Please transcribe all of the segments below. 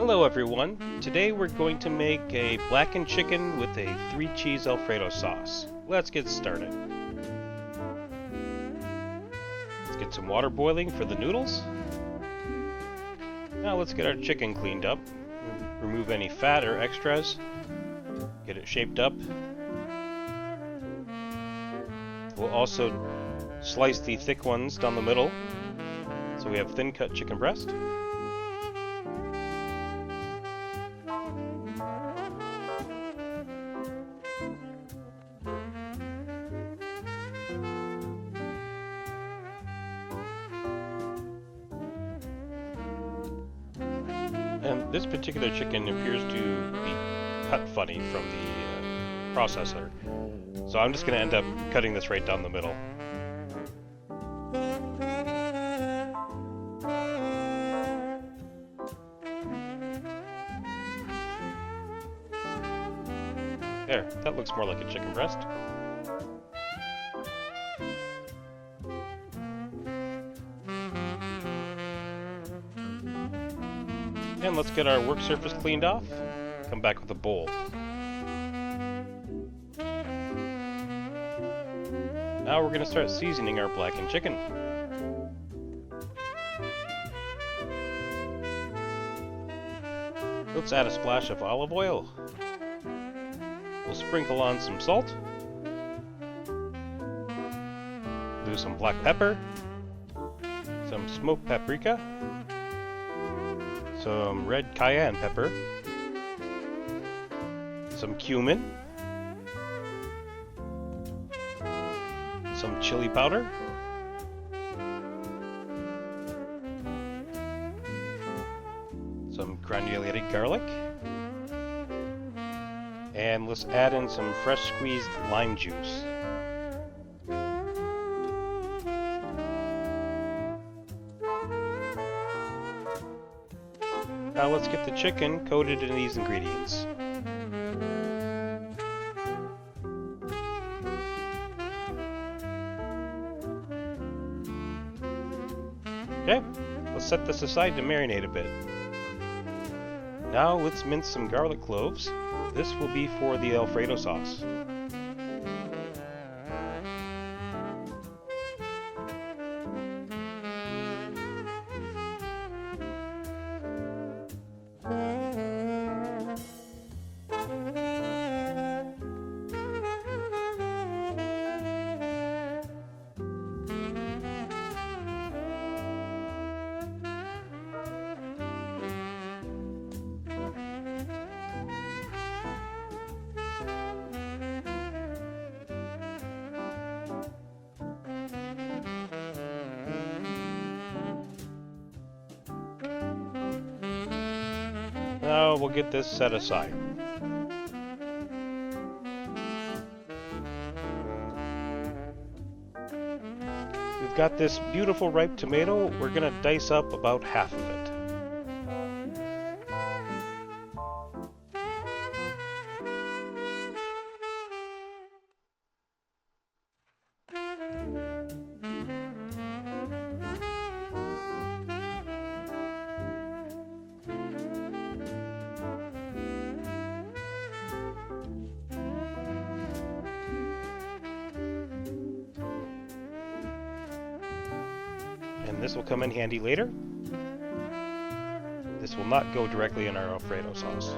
Hello everyone, today we're going to make a blackened chicken with a 3-cheese Alfredo sauce. Let's get started. Let's get some water boiling for the noodles. Now let's get our chicken cleaned up. Remove any fat or extras. Get it shaped up. We'll also slice the thick ones down the middle, so we have thin cut chicken breast. And this particular chicken appears to be cut funny from the processor, so I'm just going to end up cutting this right down the middle. There, that looks more like a chicken breast. And let's get our work surface cleaned off. Come back with a bowl. Now we're going to start seasoning our blackened chicken. Let's add a splash of olive oil. We'll sprinkle on some salt. Do some black pepper. Some smoked paprika. Some red cayenne pepper, some cumin, some chili powder, some granulated garlic, and let's add in some fresh squeezed lime juice. Now let's get the chicken coated in these ingredients. Okay, let's set this aside to marinate a bit. Now let's mince some garlic cloves. This will be for the Alfredo sauce. Now we'll get this set aside. We've got this beautiful ripe tomato. We're going to dice up about half of it. And this will come in handy later. This will not go directly in our Alfredo sauce.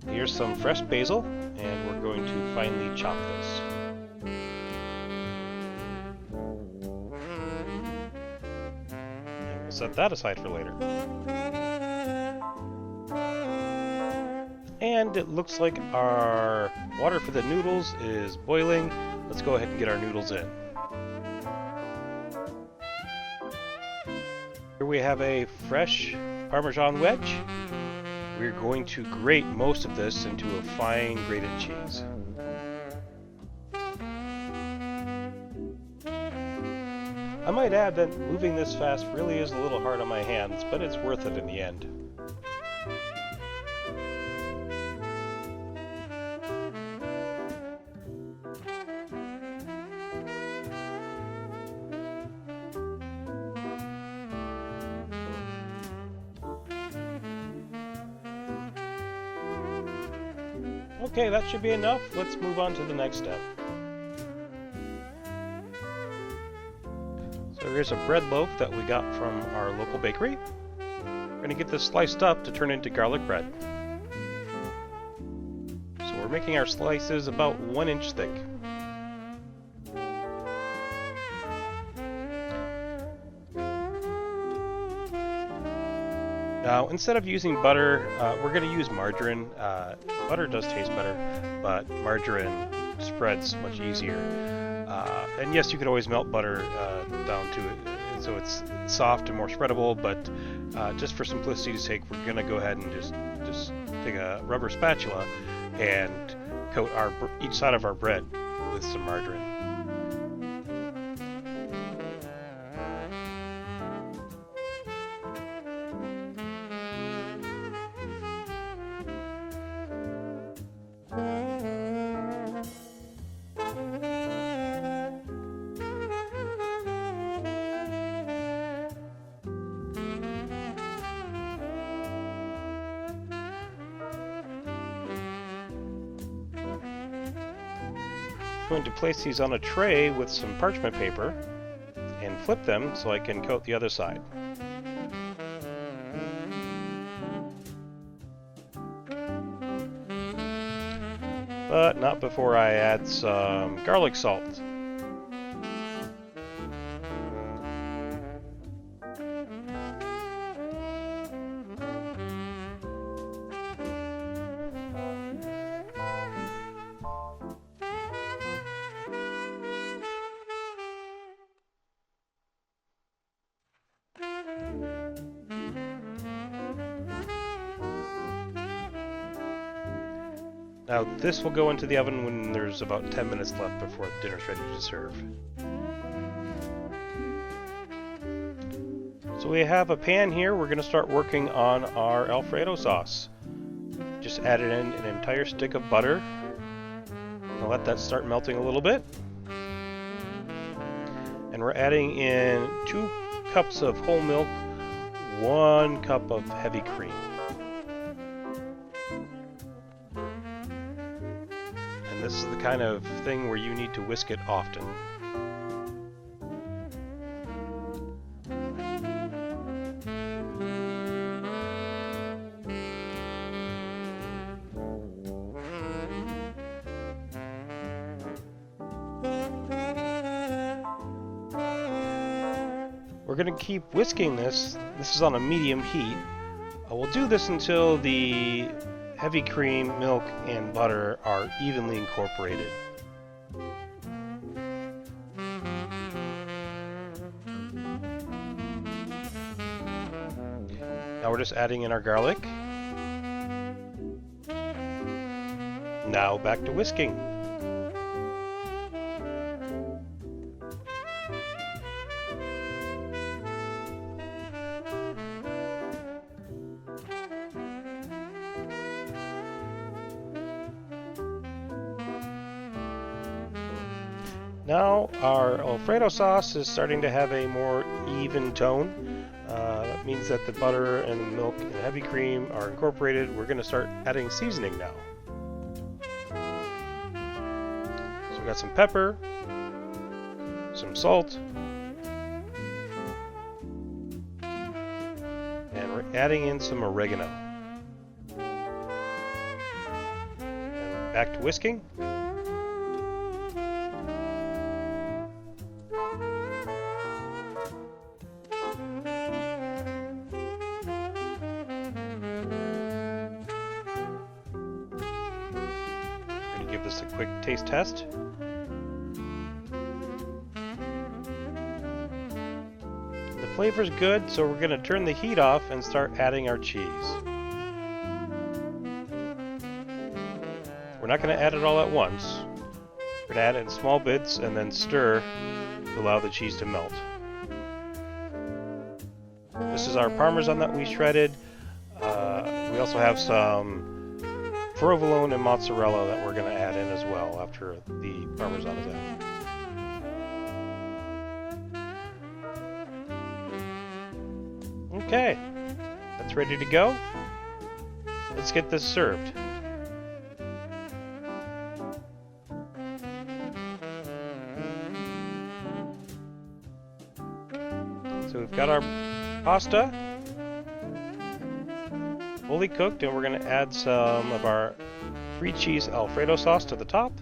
Here's some fresh basil, and we're going to finely chop this. Set that aside for later. And it looks like our water for the noodles is boiling. Let's go ahead and get our noodles in. Here we have a fresh Parmesan wedge. We're going to grate most of this into a fine grated cheese. I might add that moving this fast really is a little hard on my hands, but it's worth it in the end. Okay, that should be enough. Let's move on to the next step. So here's a bread loaf that we got from our local bakery. We're going to get this sliced up to turn into garlic bread. So we're making our slices about 1 inch thick. Now, instead of using butter, we're going to use margarine. Butter does taste better, but margarine spreads much easier. And yes, you could always melt butter down to it so it's soft and more spreadable, but just for simplicity's sake, we're going to go ahead and just take a rubber spatula and coat each side of our bread with some margarine. Going to place these on a tray with some parchment paper and flip them so I can coat the other side. But not before I add some garlic salt. Now this will go into the oven when there's about 10 minutes left before dinner's ready to serve. So we have a pan here. We're going to start working on our Alfredo sauce. Just added in an entire stick of butter. I'll let that start melting a little bit. And we're adding in 2 cups of whole milk, 1 cup of heavy cream. This is the kind of thing where you need to whisk it often. We're going to keep whisking this. This is on a medium heat. We'll do this until the heavy cream, milk, and butter are evenly incorporated. Now we're just adding in our garlic. Now back to whisking. Now our Alfredo sauce is starting to have a more even tone. That means that the butter and the milk and the heavy cream are incorporated. We're going to start adding seasoning now. So we've got some pepper, some salt, and we're adding in some oregano. And back to whisking. Give this a quick taste test. The flavor's good, so we're going to turn the heat off and start adding our cheese. We're not going to add it all at once. We're going to add it in small bits and then stir to allow the cheese to melt. This is our Parmesan that we shredded. We also have some provolone and mozzarella that we're going to add in as well after the Parmesan is added. Okay, that's ready to go. Let's get this served. So we've got our pasta fully cooked, and we're going to add some of our free cheese Alfredo sauce to the top.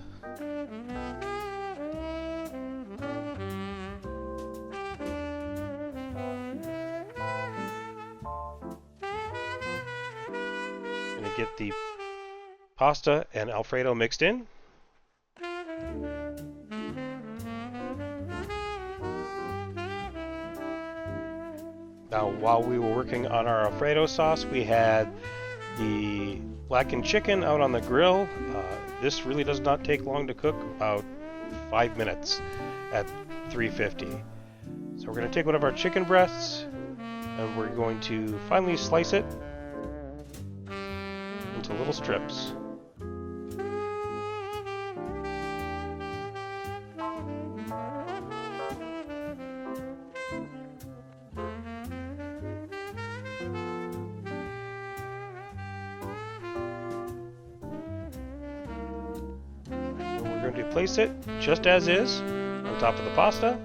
Going to get the pasta and Alfredo mixed in. Now, while we were working on our Alfredo sauce, we had the blackened chicken out on the grill. This really does not take long to cook, about 5 minutes at 350. So we're going to take one of our chicken breasts and we're going to finely slice it into little strips. We're going to place it just as is on top of the pasta.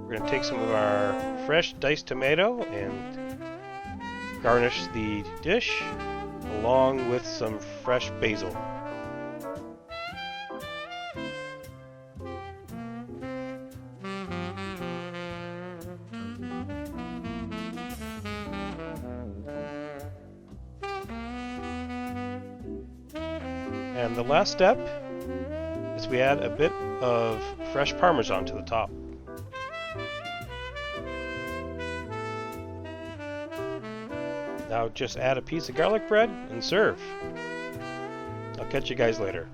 We're going to take some of our fresh diced tomato and garnish the dish along with some fresh basil. And the last step is we add a bit of fresh Parmesan to the top. Now just add a piece of garlic bread and serve. I'll catch you guys later.